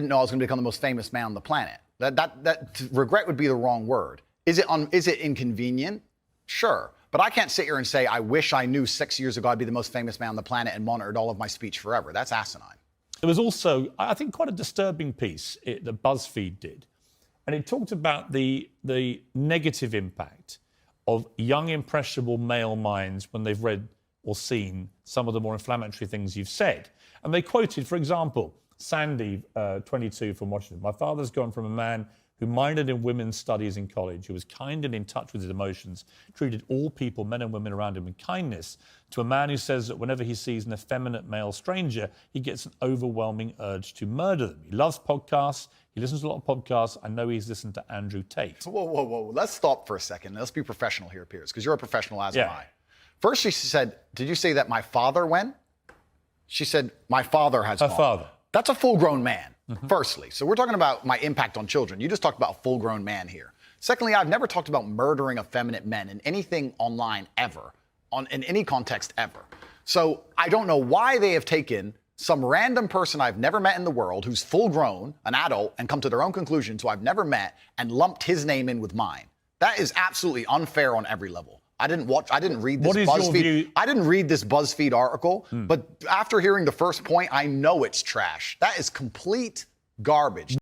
didn't know I was going to become the most famous man on the planet. That regret would be the wrong word. Is it inconvenient? Sure. But I can't sit here and say, I wish I knew 6 years ago I'd be the most famous man on the planet and monitored all of my speech forever. That's asinine. There was also, I think, quite a disturbing piece that BuzzFeed did. And it talked about the negative impact of young, impressionable male minds when they've read or seen some of the more inflammatory things you've said. And they quoted, for example, Sandy, 22, from Washington. My father's gone from a man who minored in women's studies in college, who was kind and in touch with his emotions, treated all people, men and women around him, with kindness, to a man who says that whenever he sees an effeminate male stranger, he gets an overwhelming urge to murder them. He loves podcasts. He listens to a lot of podcasts. I know he's listened to Andrew Tate. Whoa. Let's stop for a second. Let's be professional here, Piers, because you're a professional, as am I. First, she said, did you say that my father went? She said, my father has gone. Her father. That's a full-grown man, firstly. So we're talking about my impact on children. You just talked about a full-grown man here. Secondly, I've never talked about murdering effeminate men in anything online ever, in any context ever. So I don't know why they have taken some random person I've never met in the world who's full-grown, an adult, and come to their own conclusions who I've never met and lumped his name in with mine. That is absolutely unfair on every level. I didn't read this BuzzFeed. I didn't read this BuzzFeed article, but after hearing the first point, I know it's trash. That is complete garbage.